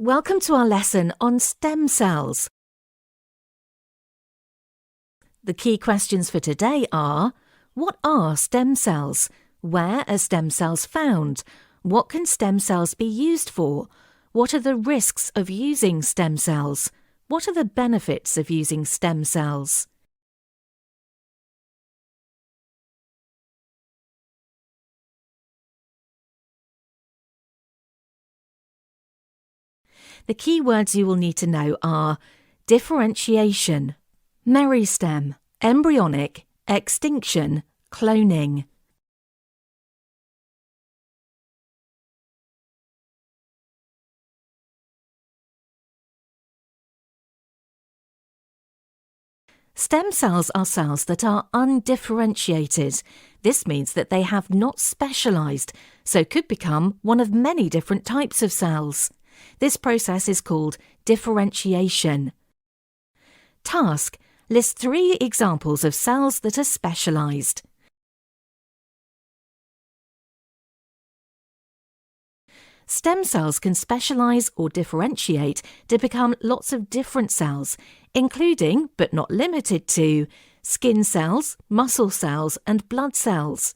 Welcome to our lesson on stem cells. The key questions for today are: what are stem cells? Where are stem cells found? What can stem cells be used for? What are the risks of using stem cells? What are the benefits of using stem cells? The key words you will need to know are differentiation, meristem, embryonic, extinction, cloning. Stem cells are cells that are undifferentiated. This means that they have not specialised, so could become one of many different types of cells. This process is called differentiation. Task: list 3 examples of cells that are specialised. Stem cells can specialise or differentiate to become lots of different cells, including, but not limited to, skin cells, muscle cells, and blood cells.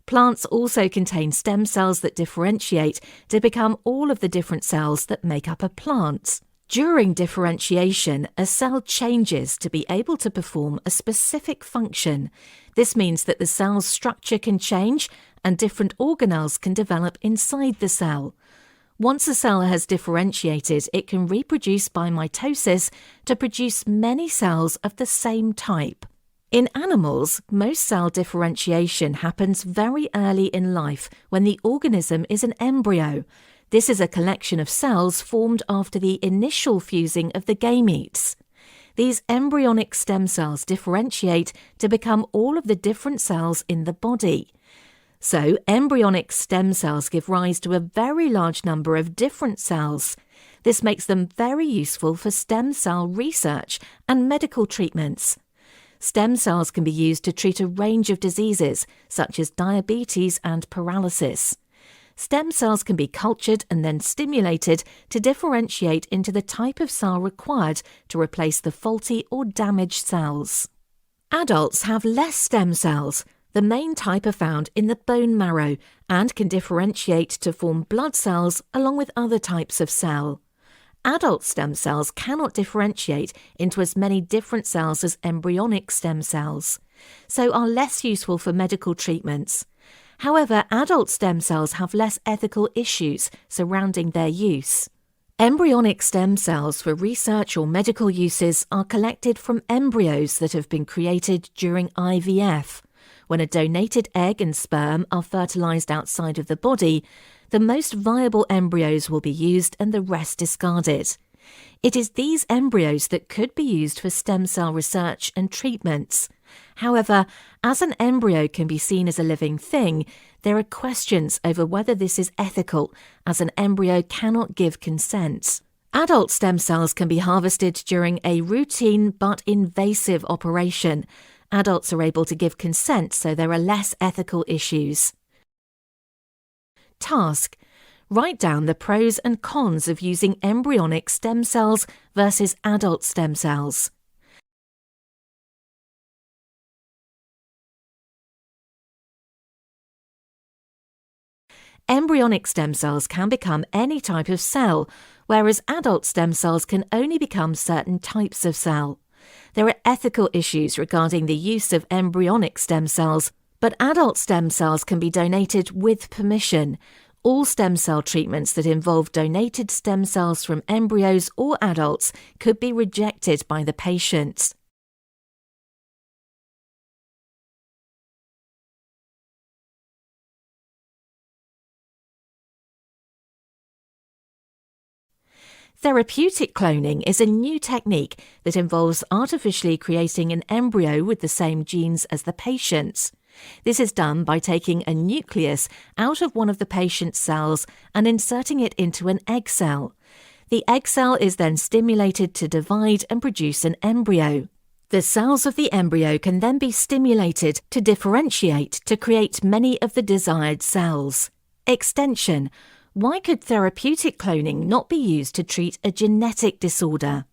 Plants also contain stem cells that differentiate to become all of the different cells that make up a plant. During differentiation, a cell changes to be able to perform a specific function. This means that the cell's structure can change and different organelles can develop inside the cell. Once a cell has differentiated, it can reproduce by mitosis to produce many cells of the same type. In animals, most cell differentiation happens very early in life when the organism is an embryo. This is a collection of cells formed after the initial fusing of the gametes. These embryonic stem cells differentiate to become all of the different cells in the body. So, embryonic stem cells give rise to a very large number of different cells. This makes them very useful for stem cell research and medical treatments. Stem cells can be used to treat a range of diseases, such as diabetes and paralysis. Stem cells can be cultured and then stimulated to differentiate into the type of cell required to replace the faulty or damaged cells. Adults have less stem cells. The main type are found in the bone marrow and can differentiate to form blood cells along with other types of cell. Adult stem cells cannot differentiate into as many different cells as embryonic stem cells, so are less useful for medical treatments. However, adult stem cells have less ethical issues surrounding their use. Embryonic stem cells for research or medical uses are collected from embryos that have been created during IVF. When a donated egg and sperm are fertilised outside of the body, the most viable embryos will be used and the rest discarded. It is these embryos that could be used for stem cell research and treatments. However, as an embryo can be seen as a living thing, there are questions over whether this is ethical, as an embryo cannot give consent. Adult stem cells can be harvested during a routine but invasive operation. Adults are able to give consent, so there are less ethical issues. Task: write down the pros and cons of using embryonic stem cells versus adult stem cells. Embryonic stem cells can become any type of cell, whereas adult stem cells can only become certain types of cell. There are ethical issues regarding the use of embryonic stem cells, but adult stem cells can be donated with permission. All stem cell treatments that involve donated stem cells from embryos or adults could be rejected by the patient. Therapeutic cloning is a new technique that involves artificially creating an embryo with the same genes as the patient's. This is done by taking a nucleus out of one of the patient's cells and inserting it into an egg cell. The egg cell is then stimulated to divide and produce an embryo. The cells of the embryo can then be stimulated to differentiate to create many of the desired cells. Extension. Why could therapeutic cloning not be used to treat a genetic disorder?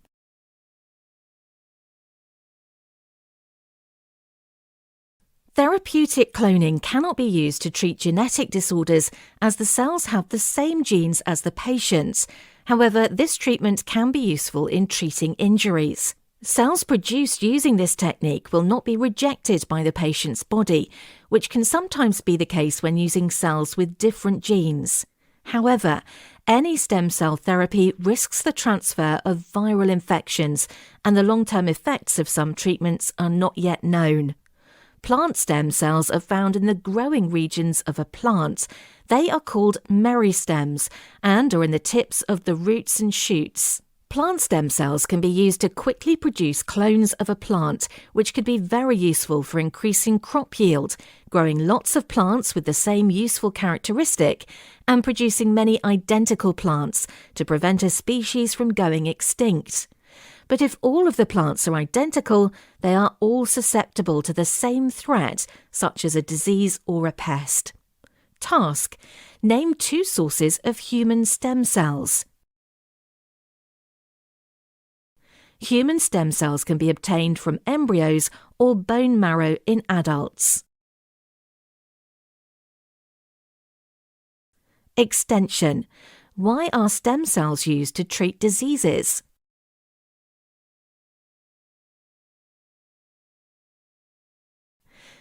Therapeutic cloning cannot be used to treat genetic disorders as the cells have the same genes as the patient's. However, this treatment can be useful in treating injuries. Cells produced using this technique will not be rejected by the patient's body, which can sometimes be the case when using cells with different genes. However, any stem cell therapy risks the transfer of viral infections, and the long-term effects of some treatments are not yet known. Plant stem cells are found in the growing regions of a plant. They are called meristems and are in the tips of the roots and shoots. Plant stem cells can be used to quickly produce clones of a plant, which could be very useful for increasing crop yield, growing lots of plants with the same useful characteristic, and producing many identical plants to prevent a species from going extinct. But if all of the plants are identical, they are all susceptible to the same threat, such as a disease or a pest. Task: name 2 sources of human stem cells. Human stem cells can be obtained from embryos or bone marrow in adults. Extension: why are stem cells used to treat diseases?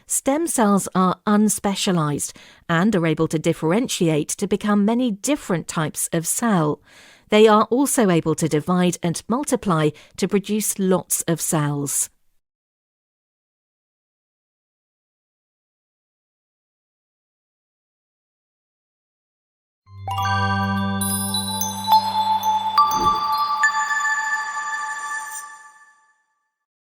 Stem cells are unspecialized and are able to differentiate to become many different types of cell. They are also able to divide and multiply to produce lots of cells.